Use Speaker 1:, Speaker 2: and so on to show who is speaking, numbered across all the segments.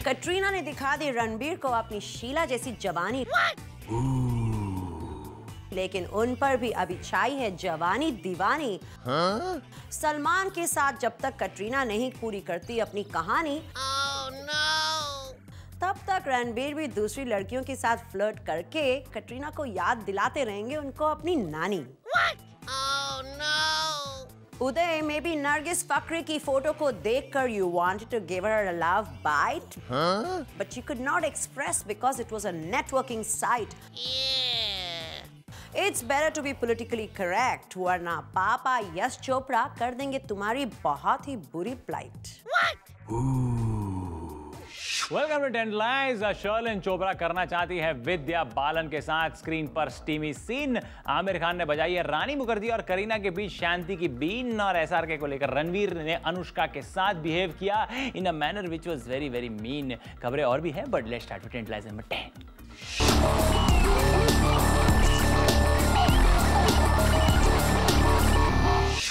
Speaker 1: कटरीना ने दिखा दी रणबीर को अपनी शीला जैसी जवानी, लेकिन उन पर भी अभी छाई है जवानी दीवानी। सलमान के साथ जब तक कटरीना नहीं पूरी करती अपनी कहानी, तब तक रणबीर भी दूसरी लड़कियों के साथ फ्लर्ट करके कटरीना को याद दिलाते रहेंगे उनको अपनी नानी। उदय में भी नरगिस फकरी की फोटो को देखकर you wanted to give her a love bite, but you could not express because it was a networking site. It's better to be politically correct, वरना पापा यश चोपड़ा कर देंगे तुम्हारी बहुत ही बुरी plight.
Speaker 2: Welcome to ten lives. Sherlyn Chopra करना चाहती है विद्या बालन के साथ स्क्रीन पर स्टीमी सीन। आमिर खान ने बजाई है रानी मुखर्जी और करीना के बीच शांति की बीन। और एसआरके को लेकर रणवीर ने अनुष्का के साथ बिहेव किया in a manner which was very very mean. खबरें और भी हैं, but let's start with ten lives number 10।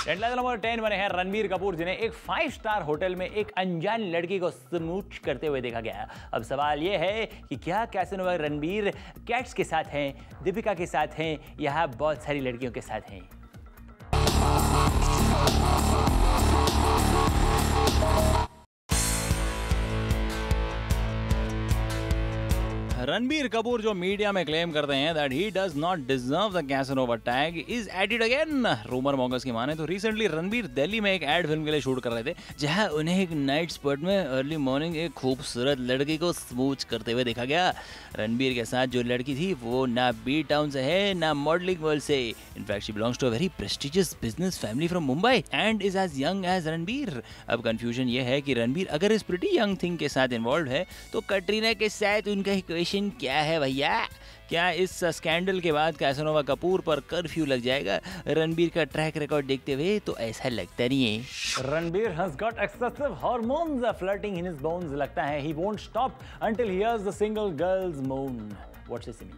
Speaker 2: Number 10 बने हैं रणबीर कपूर, जिन्हें एक 5 स्टार होटल में एक अनजान लड़की को स्मूच करते हुए देखा गया। अब सवाल यह है कि क्या कैसेनोवा रणबीर कैट्स के साथ हैं, दीपिका के साथ हैं, या बहुत सारी लड़कियों के साथ हैं। रणबीर कपूर जो मीडिया में क्लेम करते हैं that he does not deserve the Casanova tag is at it again। Rumour mongers की माने तो रिसेंटली रणबीर दिल्ली में एक एड फिल्म के लिए शूट कर रहे थे, जहां उन्हें एक नाइट स्पॉट में अर्ली मॉर्निंग एक खूबसूरत लड़की को स्मूच करते हुए देखा गया। रणबीर के साथ जो लड़की थी वो ना बी टाउन से है ना मॉडलिंग वर्ल्ड से। In fact she belongs to a very prestigious business family from Mumbai and is as young as Ranbir. अब कंफ्यूजन ये है कि रणबीर अगर इस प्रिटी यंग थिंग के साथ इन्वॉल्व है तो कटरीना के साथ उनका इक्वेशन क्या है भैया? क्या इस स्कैंडल के बाद कैसनोवा कपूर पर कर्फ्यू लग जाएगा? रणबीर का ट्रैक रिकॉर्ड देखते हुए तो ऐसा लगता नहीं है। Ranbir has got excessive hormones flirting in his bones। लगता है he won't stop until he hears the single girl's moan। What's this mean?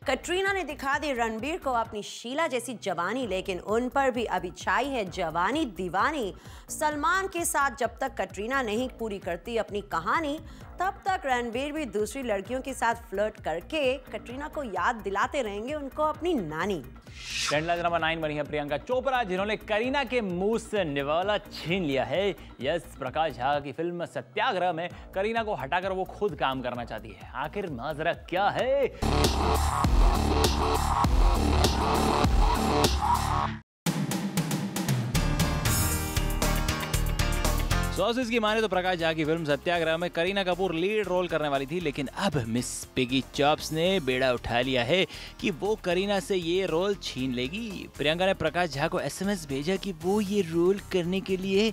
Speaker 1: Katrina ने दिखा दी रणबीर को अपनी शीला जैसी जवानी, लेकिन उन पर भी अभी छाई है जवानी दीवानी। सलमान के साथ जब तक कटरीना नहीं पूरी करती अपनी कहानी, तब तक रणबीर भी दूसरी लड़कियों के साथ फ्लर्ट करके कटरीना को याद दिलाते रहेंगे उनको अपनी नानी।
Speaker 2: नंबर 9 बनी है प्रियंका चोपड़ा, जिन्होंने करीना के मुंह से निवाला छीन लिया है। यस, प्रकाश झा की फिल्म सत्याग्रह में करीना को हटाकर वो खुद काम करना चाहती है। आखिर माजरा क्या है? सोर्सेज की माने तो प्रकाश झा की फिल्म सत्याग्रह में करीना कपूर लीड रोल करने वाली थी, लेकिन अब मिस पिगी चॉप्स ने बेड़ा उठा लिया है कि वो करीना से ये रोल छीन लेगी। प्रियंका ने प्रकाश झा को एसएमएस भेजा कि वो ये रोल करने के लिए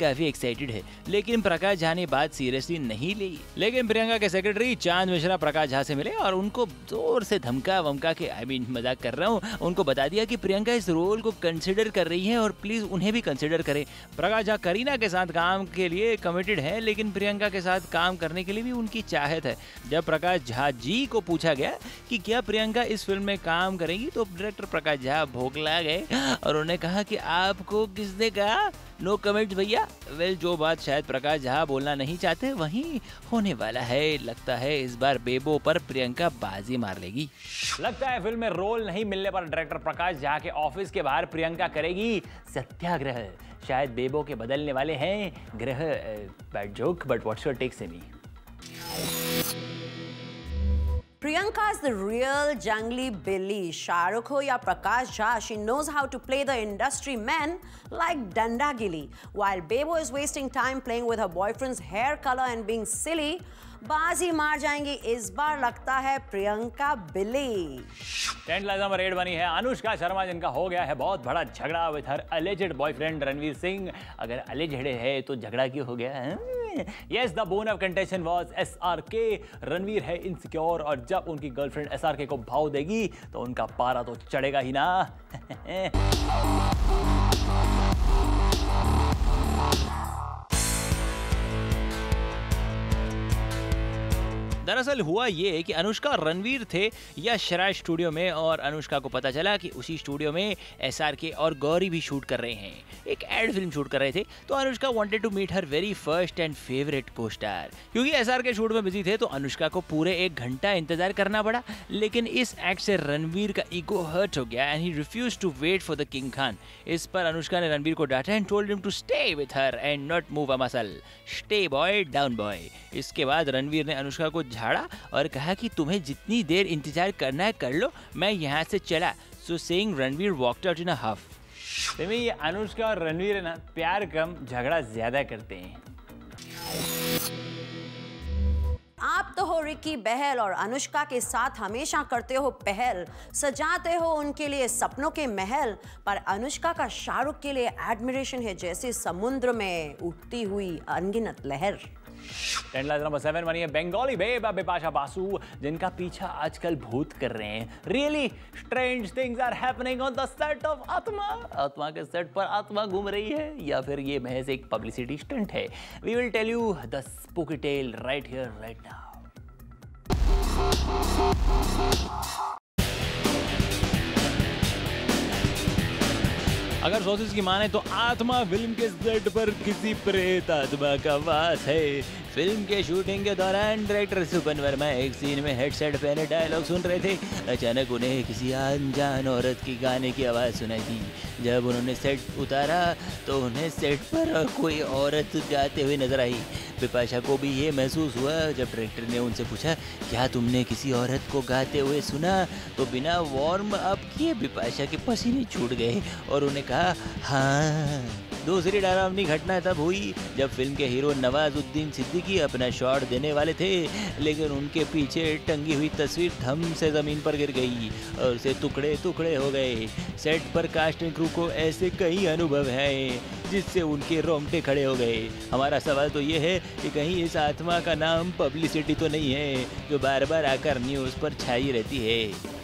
Speaker 2: काफी एक्साइटेड है, लेकिन प्रकाश झा ने बात सीरियसली नहीं ली। लेकिन प्रियंका के सेक्रेटरी चांद मिश्रा प्रकाश झा से मिले और उनको जोर से धमका वमका के, मजाक कर रहा हूँ, उनको बता दिया कि प्रियंका इस रोल को कंसिडर कर रही है और प्लीज उन्हें भी कंसिडर करें। प्रकाश झा करीना के साथ काम के लिए कमिटेड है, लेकिन प्रियंका के साथ काम करने के लिए भी उनकी चाहत है। जब प्रकाश झा जी को पूछा गया कि क्या प्रियंका इस फिल्म में काम करेंगी, तो डायरेक्टर प्रकाश झा भौंकला गए और उन्होंने कहा कि आपको किसने कहा? नो कमेंट्स भैया। वेल, जो बात शायद प्रकाश झा बोलना नहीं चाहते वही होने वाला है। लगता है इस बार बेबो पर प्रियंका बाजी मार लेगी। लगता है फिल्म में रोल नहीं मिलने पर डायरेक्टर प्रकाश झा के ऑफिस के बाहर प्रियंका करेगी सत्याग्रह। शायद बेबो के बदलने वाले हैं ग्रह। Bad joke, but what's your take Sammy?
Speaker 1: Priyanka is the real jungly Billy. Shahrukh ho ya Prakash Jha, she knows how to play the industry men like Danda Gilly. While Bebo is wasting time playing with her boyfriend's hair color and being silly, बाजी मार जाएंगी इस बार लगता है प्रियंका बिली।
Speaker 2: Number 8 बनी है अनुष्का शर्मा, जिनका हो गया है बहुत बड़ा झगड़ा with her alleged boyfriend Ranveer Singh. अगर अलेज्ड है तो झगड़ा क्यों हो गया है? Yes, the bone of contention was SRK. Ranveer है इनसिक्योर और जब उनकी गर्लफ्रेंड एसआरके को भाव देगी तो उनका पारा तो चढ़ेगा ही ना। दरअसल हुआ ये कि अनुष्का और रणवीर थे यशराज स्टूडियो में और अनुष्का को पता चला कि उसी स्टूडियो में SRK और गौरी भी शूट कर रहे हैं, एक एड फिल्म शूट कर रहे थे। तो Anushka wanted to meet her very first and favourite को स्टार। क्योंकि SRK शूट में बिजी थे तो अनुष्का को पूरे 1 घंटा इंतजार करना पड़ा, लेकिन इस एक्ट से रणवीर का ईगो हर्ट हो गया and he refused to wait for the King Khan. इस पर अनुष्का ने रणवीर को डांटा and told him to stay with her and not move a muscle, stay boy down boy. इसके बाद रणवीर ने अनुष्का को झाड़ा और कहा कि तुम्हें जितनी देर इंतजार करना है कर लो, मैं यहाँ से चला। So saying Ranveer walked out in a huff. ये अनुष्का और रणवीर है ना, प्यार कम झगड़ा ज्यादा करते हैं।
Speaker 1: आप तो हो रिकी बहल और अनुष्का के साथ हमेशा करते हो पहल, सजाते हो उनके लिए सपनों के महल, पर अनुष्का का शाहरुख के लिए एडमिरेशन है जैसे समुद्र में उठती हुई अनगिनत लहर।
Speaker 2: ट्रेंड नंबर 7 बनी है बंगाली बेब बिपाशा बासु, जिनका पीछा आजकल भूत कर रहे हैं। Really strange things are happening on the set of Aatma. Aatma के सेट पर आत्मा घूम रही है या फिर ये महज एक पब्लिसिटी स्टंट है? We will tell you the spooky tale right here right now. अगर सोर्सेज की माने तो आत्मा फिल्म के सेट पर किसी प्रेत आत्मा का वास है। फिल्म के शूटिंग के दौरान डायरेक्टर सुपन वर्मा एक सीन में हेडसेट पहने डायलॉग सुन रहे थे। अचानक उन्हें किसी अनजान औरत की गाने की आवाज़ सुनाई दी। जब उन्होंने सेट उतारा तो उन्हें सेट पर कोई औरत गाते हुए नजर आई। बिपाशा को भी ये महसूस हुआ। जब डायरेक्टर ने उनसे पूछा क्या तुमने किसी औरत को गाते हुए सुना, तो बिना वार्म अप किए बिपाशा के पसीने छूट गए और उन्हें कहा हाँ। दूसरी डरावनी घटना तब हुई जब फिल्म के हीरो नवाजुद्दीन सिद्दीकी अपना शॉट देने वाले थे, लेकिन उनके पीछे टंगी हुई तस्वीर धम से ज़मीन पर गिर गई और उसे टुकड़े टुकड़े हो गए। सेट पर कास्ट एंड क्रू को ऐसे कई अनुभव हैं जिससे उनके रोंगटे खड़े हो गए। हमारा सवाल तो ये है कि कहीं इस आत्मा का नाम पब्लिसिटी तो नहीं है जो बार बार आकर न्यूज़ पर छाई रहती है।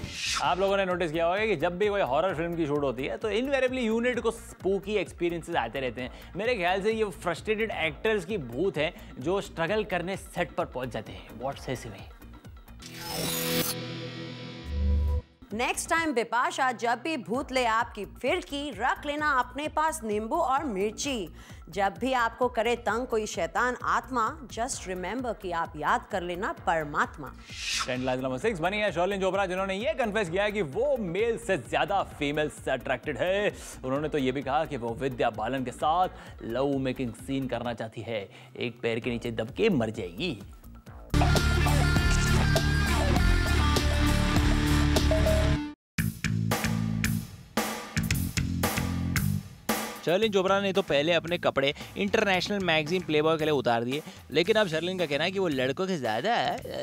Speaker 2: आप लोगों ने नोटिस किया होगा कि जब भी कोई हॉरर फिल्म की शूट होती है तो इनवेरिएबली यूनिट को स्पूकी एक्सपीरियंसेस आते रहते हैं। मेरे ख्याल से ये फ्रस्ट्रेटेड एक्टर्स की भूत है जो स्ट्रगल करने सेट पर पहुंच जाते हैं। What's this way?
Speaker 1: Next time Bipasha जब भी भूत ले आपकी फिरकी, रख लेना अपने पास नींबू और मिर्ची। जब भी आपको करे तंग कोई शैतान आत्मा, जस्ट रिमेंबर कि आप याद कर लेना परमात्मा।
Speaker 2: ट्रेंड नंबर 6 बनी है शर्लिन चोपड़ा, जिन्होंने ये कन्फेस किया कि वो मेल से ज्यादा फीमेल से अट्रैक्टेड है। उन्होंने तो ये भी कहा कि वो विद्या बालन के साथ लव मेकिंग सीन करना चाहती है। एक पैर के नीचे दब के मर जाएगी। शर्लिन चोपड़ा ने तो पहले अपने कपड़े इंटरनेशनल मैगजीन प्लेबॉय के लिए उतार दिए, लेकिन अब शर्लिन का कहना है कि वो लड़कों के ज़्यादा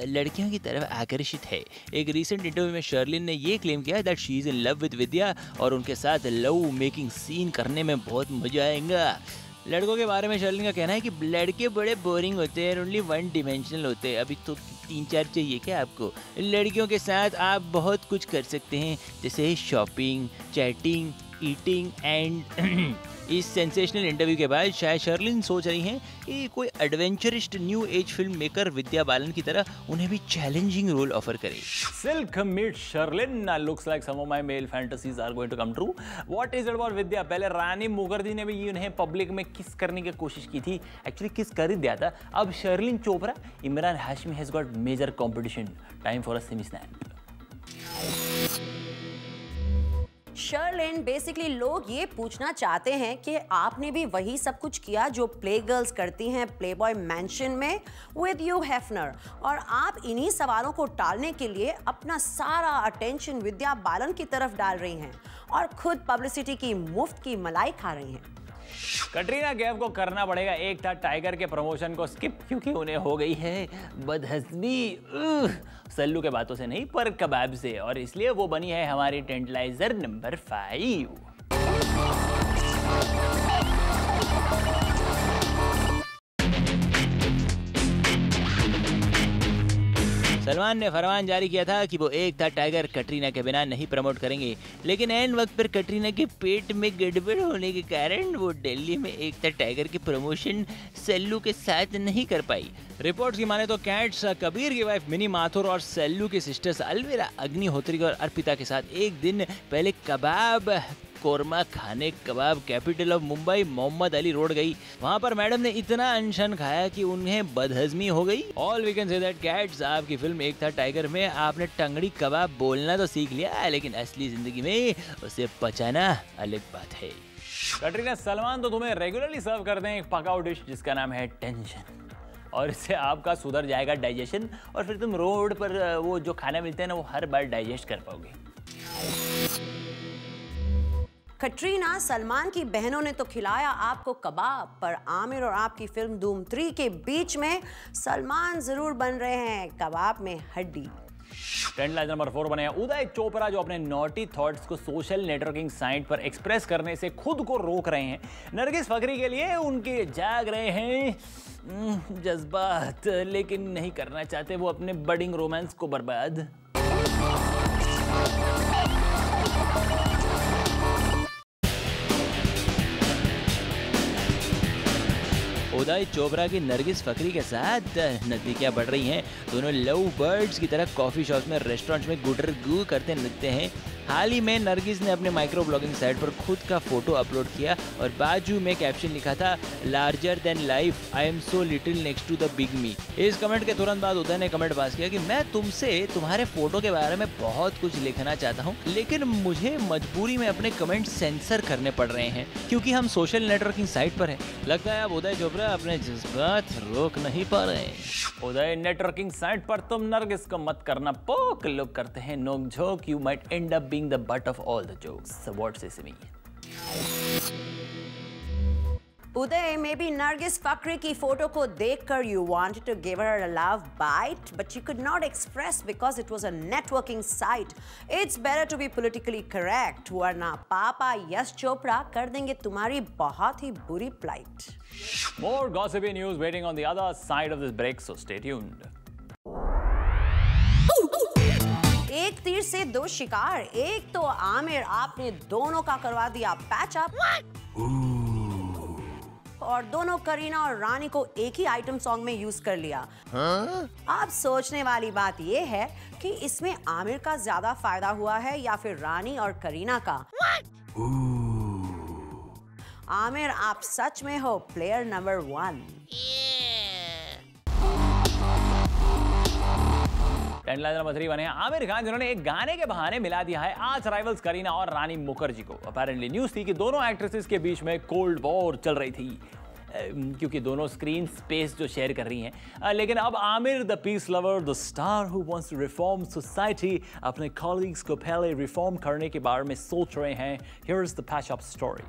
Speaker 2: लड़कियों की तरफ आकर्षित है। एक रीसेंट इंटरव्यू में शर्लिन ने ये क्लेम किया that she is in love with Vidya और उनके साथ लव मेकिंग सीन करने में बहुत मजा आएगा। लड़कों के बारे में शर्लिन का कहना है कि लड़के बड़े बोरिंग होते हैं, ओनली वन डिमेंशनल होते हैं। अभी तो 3-4 चाहिए क्या आपको? लड़कियों के साथ आप बहुत कुछ कर सकते हैं, जैसे शॉपिंग, चैटिंग, ईटिंग एंड इस सेंसेशनल इंटरव्यू के बाद शायद शर्लिन सोच रही हैं कि कोई adventurist new age film maker Vidya Balan की तरह उन्हें भी चैलेंजिंग रोल ऑफर करे। Silk meet Sherlyn looks like some of my male fantasies are going to come true. What is it about Vidya? पहले रानी मुखर्जी ने भी उन्हें पब्लिक में किस करने की कोशिश की थी, एक्चुअली किस कर ही दिया था। अब Sherlyn Chopra, Imran Hashmi has got major competition, time for a Sammy snap.
Speaker 1: Sherlyn, basically लोग ये पूछना चाहते हैं कि आपने भी वही सब कुछ किया जो प्ले गर्ल्स करती हैं प्लेबॉय मैंशन में विद ह्यू हेफनर, और आप इन्हीं सवालों को टालने के लिए अपना सारा अटेंशन विद्या बालन की तरफ डाल रही हैं और खुद पब्लिसिटी की मुफ्त की मलाई खा रही हैं।
Speaker 2: कटरीना कैफ को करना पड़ेगा एक था टाइगर के प्रमोशन को स्किप, क्योंकि उन्हें हो गई है बदहजमी सल्लू के बातों से नहीं पर कबाब से, और इसलिए वो बनी है हमारी टेंटलाइजर नंबर 5। सलमान ने फरमान जारी किया था कि वो एक था टाइगर कटरीना के बिना नहीं प्रमोट करेंगे, लेकिन ऐन वक्त पर कटरीना के पेट में गड़बड़ होने के कारण वो दिल्ली में एक था टाइगर के प्रमोशन सल्लू के साथ नहीं कर पाई। रिपोर्ट्स की माने तो कैट्स कबीर की वाइफ मिनी माथुर और सल्लू की सिस्टर्स अलविरा अग्निहोत्री और अर्पिता के साथ एक दिन पहले कबाब कोरमा खाने kebab capital of Mumbai Mohammed Ali road गई। वहां पर मैडम ने इतना अनशन खाया कि उन्हें बदहजमी हो गई। All we can say that Kat's आपकी फिल्म एक था टाइगर में आपने टंगड़ी कबाब बोलना तो सीख लिया, लेकिन असली जिंदगी में उसे पचाना अलग बात है। कटरीना सलमान तो तुम्हें रेगुलरली सर्व करते हैं एक पकाऊ डिश जिसका नाम है टेंशन, और इससे आपका सुधर जाएगा डाइजेशन और फिर तुम रोड पर वो जो खाना मिलते हैं ना वो हर बार डाइजेस्ट कर पाओगे।
Speaker 1: कटरीना सलमान की बहनों ने तो खिलाया आपको कबाब, पर आमिर और आपकी फिल्म धूम 3 के बीच में सलमान जरूर बन रहे हैं कबाब में हड्डी।
Speaker 2: ट्रेंड लाइन नंबर 4 बने उदय चोपड़ा, जो अपने नॉटी थॉट्स को सोशल नेटवर्किंग साइट पर एक्सप्रेस करने से खुद को रोक रहे हैं। नरगिस फकरी के लिए उनके जाग रहे हैं जज्बात, लेकिन नहीं करना चाहते वो अपने बडिंग रोमांस को बर्बाद। उदय चोपड़ा की नरगिस फकरी के साथ नजदीकियां बढ़ रही हैं। दोनों लव बर्ड्स की तरह कॉफी शॉप्स में रेस्टोरेंट्स में गुडर गू करते नजरते हैं। हाल ही में नरगिस ने अपने माइक्रो ब्लॉगिंग साइट पर खुद का फोटो अपलोड किया और बाजू में कैप्शन लिखा था larger than life, I am so little next to the big me. इस कमेंट के तुरंत बाद उदय ने कमेंट पास किया कि मैं तुमसे तुम्हारे फोटो के बारे में बहुत कुछ लिखना चाहता हूँ, लेकिन मुझे मजबूरी में अपने कमेंट सेंसर करने पड़ रहे हैं क्योंकि हम सोशल नेटवर्किंग साइट पर हैं। लगता है अब उदय चोपड़ा अपने जज्बात रोक नहीं पा रहे हैं। उदय नेटवर्किंग साइट पर तुम नरगिस को मत करना पोक, लोग करते हैं नोक झोंक, you might and up being the butt of all the jokes. So what's this mean?
Speaker 1: Uday, maybe Nargis Fakri की फोटो को देखकर you wanted to give her a love bite, but you could not express because it was a networking site. It's better to be politically correct, वरना पापा यश चोपड़ा कर देंगे तुम्हारी बहुत ही बुरी plight.
Speaker 2: More gossipy news waiting on the other side of this break, so stay tuned.
Speaker 1: एक तीर से दो शिकार, एक तो आमिर आपने दोनों का करवा दिया पैच अप और दोनों करीना और रानी को एक ही आइटम सॉन्ग में यूज कर लिया। अब सोचने वाली बात यह है कि इसमें आमिर का ज्यादा फायदा हुआ है या फिर रानी और करीना का। आमिर, आप सच में हो player number 1।
Speaker 2: Trend line number 3 बने आमिर खान, जिन्होंने एक गाने के बहाने मिला दिया है आज राइवल्स करीना और रानी मुखर्जी को। अपेरेंटली न्यूज थी कि दोनों एक्ट्रेसेस के बीच में कोल्ड वॉर चल रही थी क्योंकि दोनों स्क्रीन स्पेस जो शेयर कर रही हैं। लेकिन अब Aamir the peace lover, the star who wants to reform society, अपने कॉलीग्स को पहले रिफॉर्म करने के बारे में सोच रहे हैं। Here is the patch up story.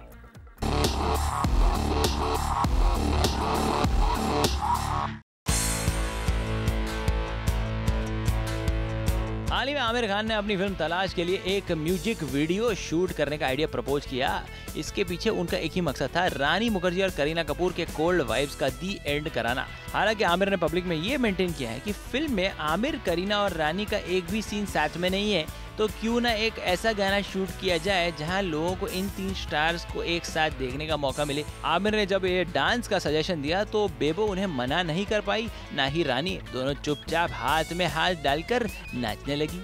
Speaker 2: हाल ही में आमिर खान ने अपनी फिल्म तलाश के लिए एक म्यूजिक वीडियो शूट करने का आइडिया प्रपोज किया। इसके पीछे उनका एक ही मकसद था, रानी मुखर्जी और करीना कपूर के कोल्ड वाइब्स का दी एंड कराना। हालांकि आमिर ने पब्लिक में ये मेंटेन किया है कि फिल्म में आमिर, करीना और रानी का एक भी सीन साथ में नहीं है, तो क्यों ना एक ऐसा गाना शूट किया जाए जहां लोगों को इन 3 स्टार्स को एक साथ देखने का मौका मिले। आमिर ने जब ये डांस का सजेशन दिया तो बेबो उन्हें मना नहीं कर पाई, ना ही रानी। दोनों चुपचाप हाथ में हाथ डालकर नाचने लगी।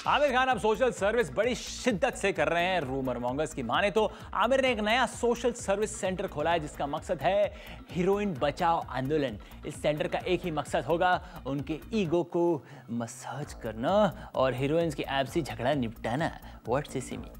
Speaker 2: आमिर खान अब सोशल सर्विस बड़ी शिद्दत से कर रहे हैं। रूमर मॉन्गर्स की माने तो आमिर ने एक नया सोशल सर्विस सेंटर खोला है जिसका मकसद है हीरोइन बचाओ आंदोलन। इस सेंटर का एक ही मकसद होगा, उनके ईगो को मसाज करना और हीरोइंस की आपसी झगड़ा निपटाना। What's this mean?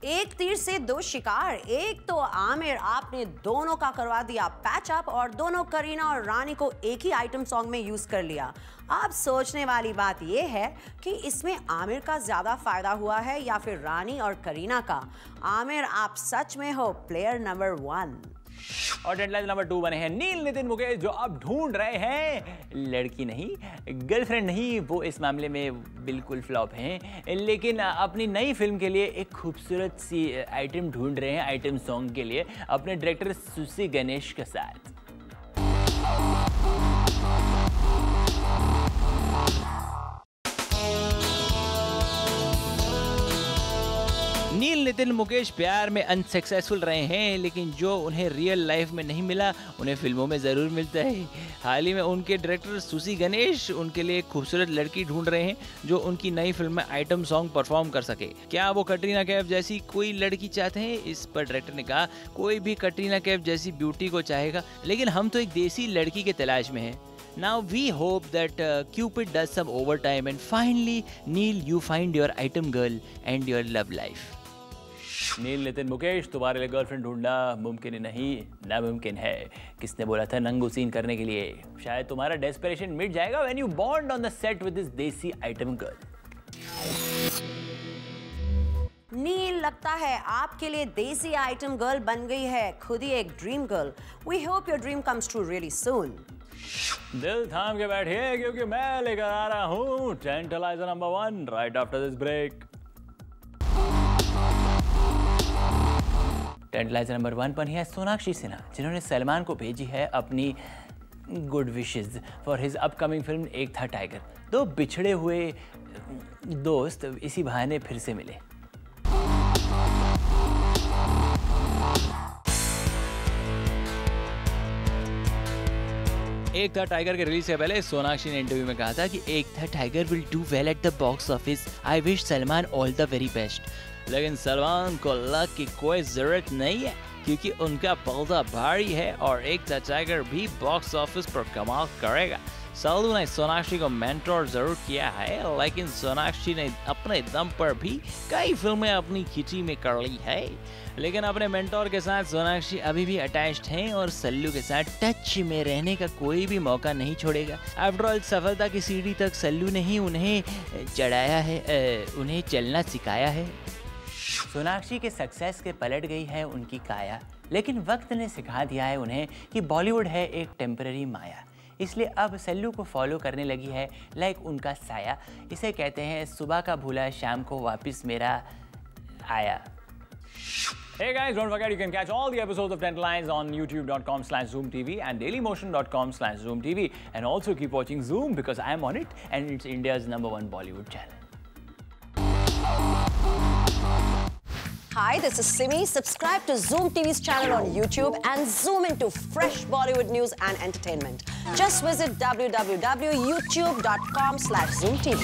Speaker 1: एक तीर से दो शिकार, एक तो आमिर आपने दोनों का करवा दिया पैच अप और दोनों करीना और रानी को एक ही आइटम सॉन्ग में यूज कर लिया। अब सोचने वाली बात यह है कि इसमें आमिर का ज्यादा फायदा हुआ है या फिर रानी और करीना का। आमिर, आप सच में हो प्लेयर नंबर 1।
Speaker 2: और डेडलाइन नंबर 2 बने हैं नील नितिन मुकेश, जो अब ढूंढ रहे हैं लड़की नहीं, गर्लफ्रेंड नहीं। वो इस मामले में बिल्कुल फ्लॉप हैं, लेकिन अपनी नई फिल्म के लिए एक खूबसूरत सी आइटम ढूंढ रहे हैं, आइटम सॉन्ग के लिए अपने डायरेक्टर सुसी गणेश के साथ। नितिन मुकेश प्यार में अनसक्सेसफुल रहे हैं, लेकिन जो उन्हें रियल लाइफ में नहीं मिला उन्हें फिल्मों में जरूर मिलता है। हाल ही में उनके डायरेक्टर सुसी गणेश उनके लिए एक खूबसूरत लड़की ढूंढ रहे हैं जो उनकी नई फिल्म में आइटम सॉन्ग परफॉर्म कर सके। क्या वो कटरीना कैफ जैसी कोई लड़की चाहते हैं? इस पर डायरेक्टर ने कहा, कोई भी कटरीना कैफ जैसी ब्यूटी को चाहेगा, लेकिन हम तो एक देसी लड़की के तलाश में हैं। Now we hope that Cupid does some overtime and finally, Neil, you find your item girl and your love life. नील नितिन मुकेश, तुम्हारे लिए गर्लफ्रेंड ढूंढना मुमकिन ही नहीं नामुमकिन है। किसने बोला था नंगू सीन करने के लिए? शायद तुम्हारा डेस्परेशन मिट जाएगा when you bond on the set with this देसी आइटम गर्ल।
Speaker 1: नील, लगता है आपके लिए देसी आइटम गर्ल बन गई है खुद ही एक dream girl. We hope your dream comes true really soon.
Speaker 2: दिल थाम के बैठिए क्योंकि मैं लेकर आ रहा हूँ tantalizer number 1 right after this break. Tantalizer number 1 पर है सोनाक्षी सिन्हा, जिन्होंने सलमान को भेजी है अपनी good wishes for his upcoming film Ek Tha tiger. दो बिछड़े हुए दोस्त इसी बहाने फिर से मिले। एक था टाइगर के रिलीज से पहले सोनाक्षी ने इंटरव्यू में कहा था कि एक Tha tiger will do well at the box office. I wish Salman all the very best. लेकिन सलमान को लक की कोई जरूरत नहीं है क्योंकि उनका पर्दा भारी है और एक था टाइगर भी बॉक्स ऑफिस पर कमाल करेगा। सल्लू ने सोनाक्षी को मेंटोर जरूर किया है, लेकिन सोनाक्षी ने अपने दम पर भी कई फिल्में अपनी खिची में कर ली है। लेकिन अपने मेंटोर के साथ सोनाक्षी अभी भी अटैच्ड हैं और सल्लू के साथ टच में रहने का कोई भी मौका नहीं छोड़ेगा। आफ्टर ऑल सफलता की सीढ़ी तक सल्लू ने ही उन्हें चढ़ाया है, उन्हें चलना सिखाया है। सोनाक्षी के सक्सेस के पलट गई है उनकी काया, लेकिन वक्त ने सिखा दिया है उन्हें कि बॉलीवुड है एक टेम्पररी माया। इसलिए अब सल्लू को फॉलो करने लगी है लाइक उनका साया। इसे कहते हैं सुबह का भूला शाम को वापस मेरा आया। Hey guys, don't forget you can catch all the episodes of Tentalines on youtube.com/zoomtv and dailymotion.com/zoomtv, and also keep watching Zoom because I am on it and it's India's #1 Bollywood channel.
Speaker 1: Hi, this is Simi. Subscribe to Zoom TV's channel on YouTube and zoom into fresh Bollywood news and entertainment. Just visit www.youtube.com/zoomtv.